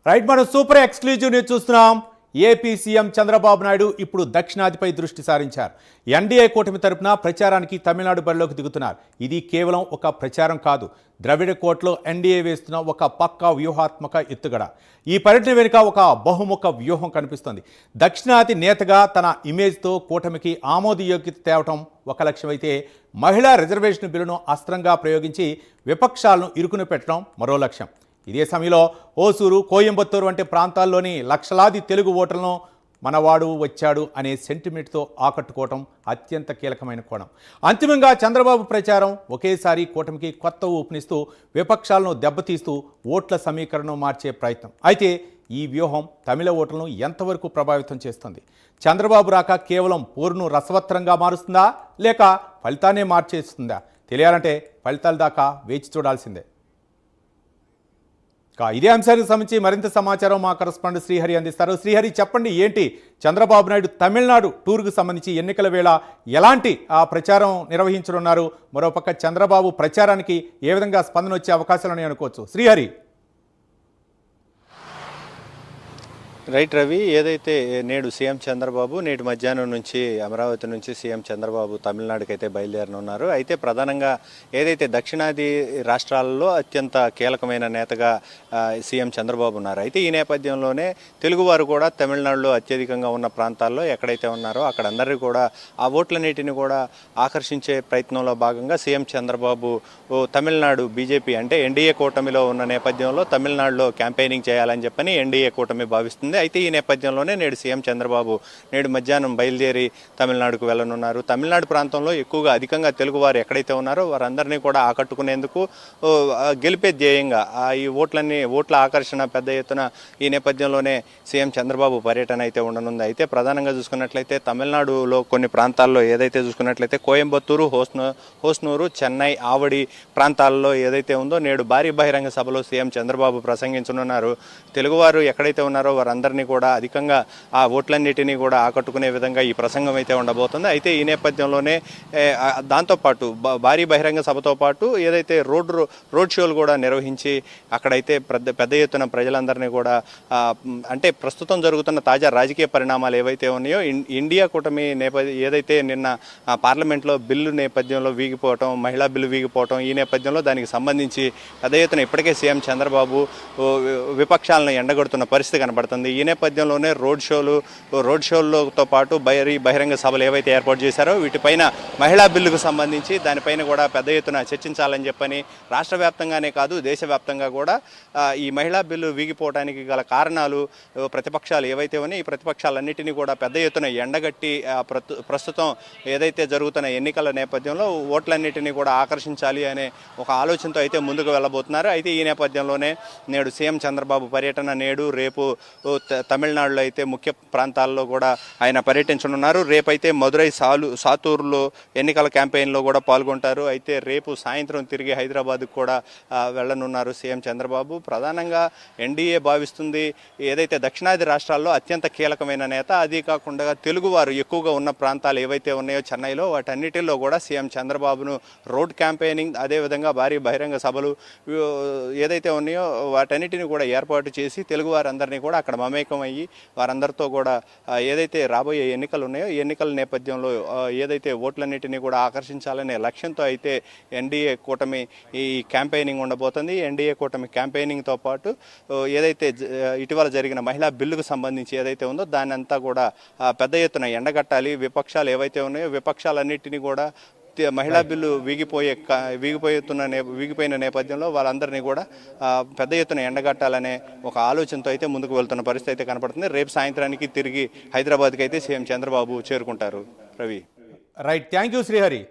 Right, మనం super exclusive news చూస్తున్నాం. AP CM Chandrababu Naidu ఇప్పుడు దక్షిణాదిపై దృష్టి సారించారు. ఎన్డీఏ కూటమి తరపున ప్రచారానికి తమిళనాడు బరిలోకి దిగుతున్నారు. ఇది కేవలం ఒక ప్రచారం కాదు, ద్రవిడ కోటలో ఎన్డీఏ వేస్తున్న ఒక పక్కా వ్యూహాత్మక ఎత్తుగడ. ఈ పర్యటన వెనుక ఒక బహుముఖ వ్యూహం కనిపిస్తుంది. దక్షిణాది నేతగా తన ఇమేజ్తో కూటమికి ఆమోదయోగ్యత తేవటం ఒక లక్ష్యమైతే, మహిళా రిజర్వేషన్ బిల్లును అస్త్రంగా ప్రయోగించి విపక్షాలను ఇరుకున పెట్టడం మరో లక్ష్యం. ఇదే సమయంలో ఓసూరు, కోయంబత్తూరు వంటి ప్రాంతాల్లోని లక్షలాది తెలుగు ఓటర్లను మనవాడు వచ్చాడు అనే సెంటిమెంట్తో ఆకట్టుకోవటం అత్యంత కీలకమైన కోణం. అంతిమంగా చంద్రబాబు ప్రచారం ఒకేసారి కూటమికి కొత్త ఊపునిస్తూ విపక్షాలను దెబ్బతీస్తూ ఓట్ల సమీకరణను మార్చే ప్రయత్నం. అయితే ఈ వ్యూహం తమిళ ఓటర్లను ఎంతవరకు ప్రభావితం చేస్తుంది? చంద్రబాబు రాక కేవలం పోరును రసవత్తరంగా మారుస్తుందా, లేక ఫలితాన్నే మార్చేస్తుందా? తెలియాలంటే ఫలితాల దాకా వేచి చూడాల్సిందే. ఇదే అంశానికి సంబంధించి మరింత సమాచారం మా కరెస్పాండెంట్ శ్రీహరి అందిస్తారు. శ్రీహరి, చెప్పండి, ఏంటి చంద్రబాబు నాయుడు తమిళనాడు టూర్కు సంబంధించి ఎన్నికల వేళ ఎలాంటి ప్రచారం నిర్వహించనున్నారు? మరోపక్క చంద్రబాబు ప్రచారానికి ఏ విధంగా స్పందన వచ్చే అవకాశాలని అనుకోవచ్చు? శ్రీహరి. రైట్ రవి, ఏదైతే నేడు సీఎం చంద్రబాబు నేటి మధ్యాహ్నం నుంచి అమరావతి నుంచి సీఎం చంద్రబాబు తమిళనాడుకి అయితే బయలుదేరనున్నారు. అయితే ప్రధానంగా ఏదైతే దక్షిణాది రాష్ట్రాలలో అత్యంత కీలకమైన నేతగా సీఎం చంద్రబాబు ఉన్నారు. అయితే ఈ నేపథ్యంలోనే తెలుగువారు కూడా తమిళనాడులో అత్యధికంగా ఉన్న ప్రాంతాల్లో ఎక్కడైతే ఉన్నారో అక్కడ అందరికీ కూడా ఆ ఓట్లన్నిటిని కూడా ఆకర్షించే ప్రయత్నంలో భాగంగా సీఎం చంద్రబాబు తమిళనాడు బీజేపీ అంటే ఎన్డీఏ కూటమిలో ఉన్న నేపథ్యంలో తమిళనాడులో క్యాంపెయినింగ్ చేయాలని చెప్పని ఎన్డీఏ కూటమి భావిస్తుంది. అయితే ఈ నేపథ్యంలోనే నేడు సీఎం చంద్రబాబు నేడు మధ్యాహ్నం బయలుదేరి తమిళనాడుకు వెళ్ళనున్నారు. తమిళనాడు ప్రాంతంలో ఎక్కువగా అధికంగా తెలుగువారు ఎక్కడైతే ఉన్నారో వారందరినీ కూడా ఆకట్టుకునేందుకు గెలిపే ధ్యేయంగా ఈ ఓట్ల ఆకర్షణ పెద్ద ఎత్తున ఈ నేపథ్యంలోనే సీఎం చంద్రబాబు పర్యటన అయితే ఉండనుంది. అయితే ప్రధానంగా చూసుకున్నట్లయితే తమిళనాడులో కొన్ని ప్రాంతాల్లో ఏదైతే చూసుకున్నట్లయితే కోయంబత్తూరు, హోస్నూరు, చెన్నై, ఆవడి ప్రాంతాల్లో ఏదైతే ఉందో నేడు భారీ బహిరంగ సభలో సీఎం చంద్రబాబు ప్రసంగించనున్నారు. తెలుగువారు ఎక్కడైతే ఉన్నారో అందరినీ కూడా అధికంగా ఆ ఓట్లన్నిటినీ కూడా ఆకట్టుకునే విధంగా ఈ ప్రసంగం అయితే ఉండబోతుంది. అయితే ఈ నేపథ్యంలోనే దాంతోపాటు భారీ బహిరంగ సభతో పాటు ఏదైతే రోడ్ షోలు కూడా నిర్వహించి అక్కడైతే పెద్ద ఎత్తున ప్రజలందరినీ కూడా అంటే ప్రస్తుతం జరుగుతున్న తాజా రాజకీయ పరిణామాలు ఏవైతే ఉన్నాయో ఇండియా కూటమి ఏదైతే నిన్న పార్లమెంట్లో బిల్లు నేపథ్యంలో వీగిపోవటం, మహిళా బిల్లు వీగిపోవటం, ఈ నేపథ్యంలో దానికి సంబంధించి పెద్ద ఎత్తున ఇప్పటికే సీఎం చంద్రబాబు విపక్షాలను ఎండగొడుతున్న పరిస్థితి కనబడుతుంది. ఈ నేపథ్యంలోనే రోడ్ షోలతో పాటు బహిరంగ సభలు ఏవైతే ఏర్పాటు చేశారో వీటిపైన మహిళా బిల్లుకు సంబంధించి దానిపైన కూడా పెద్ద ఎత్తున చర్చించాలని చెప్పని రాష్ట్ర వ్యాప్తంగానే కాదు దేశవ్యాప్తంగా కూడా ఈ మహిళా బిల్లు వీగిపోవడానికి గల కారణాలు ప్రతిపక్షాలు ఏవైతే ఉన్నాయో ఈ ప్రతిపక్షాలన్నింటినీ కూడా పెద్ద ఎత్తున ఎండగట్టి ప్రస్తుతం ఏదైతే జరుగుతున్న ఎన్నికల నేపథ్యంలో ఓట్లన్నింటినీ కూడా ఆకర్షించాలి అనే ఒక ఆలోచనతో అయితే ముందుకు వెళ్ళబోతున్నారు. అయితే ఈ నేపథ్యంలోనే నేడు సీఎం చంద్రబాబు పర్యటన నేడు రేపు తమిళనాడులో అయితే ముఖ్య ప్రాంతాల్లో కూడా ఆయన పర్యటించనున్నారు. రేపైతే మదురై, సాతూరులో ఎన్నికల క్యాంపెయిన్లో కూడా పాల్గొంటారు. అయితే రేపు సాయంత్రం తిరిగి హైదరాబాద్కు కూడా వెళ్ళనున్నారు సీఎం చంద్రబాబు. ప్రధానంగా ఎన్డీఏ భావిస్తుంది ఏదైతే దక్షిణాది రాష్ట్రాల్లో అత్యంత కీలకమైన నేత, అది కాకుండా తెలుగువారు ఎక్కువగా ఉన్న ప్రాంతాలు ఏవైతే ఉన్నాయో చెన్నైలో వాటన్నిటిలో కూడా సీఎం చంద్రబాబును రోడ్ క్యాంపెయినింగ్ అదేవిధంగా భారీ బహిరంగ సభలు ఏదైతే ఉన్నాయో వాటన్నిటిని కూడా ఏర్పాటు చేసి తెలుగువారందరినీ కూడా అక్కడ మమేకం అయ్యి వారందరితో కూడా ఏదైతే రాబోయే ఎన్నికలు ఉన్నాయో ఈ ఎన్నికల నేపథ్యంలో ఏదైతే ఓట్లన్నిటినీ కూడా ఆకర్షించాలనే లక్ష్యంతో అయితే ఎన్డీఏ కూటమి ఈ క్యాంపెయినింగ్ ఉండబోతుంది. ఎన్డీఏ కూటమి క్యాంపెయినింగ్తో పాటు ఏదైతే ఇటీవల జరిగిన మహిళా బిల్లుకు సంబంధించి ఏదైతే ఉందో దాన్ని అంతా కూడా పెద్ద ఎత్తున ఎండగట్టాలి. విపక్షాలు ఏవైతే ఉన్నాయో విపక్షాలన్నింటినీ కూడా మహిళా బిల్లు వీగిపోయిన నేపథ్యంలో వాళ్ళందరినీ కూడా పెద్ద ఎత్తున ఎండగట్టాలనే ఒక ఆలోచనతో అయితే ముందుకు వెళ్తున్న పరిస్థితి అయితే కనపడుతుంది. రేపు సాయంత్రానికి తిరిగి హైదరాబాద్కి అయితే సీఎం చంద్రబాబు చేరుకుంటారు. Ravi. Right, thank you Srihari.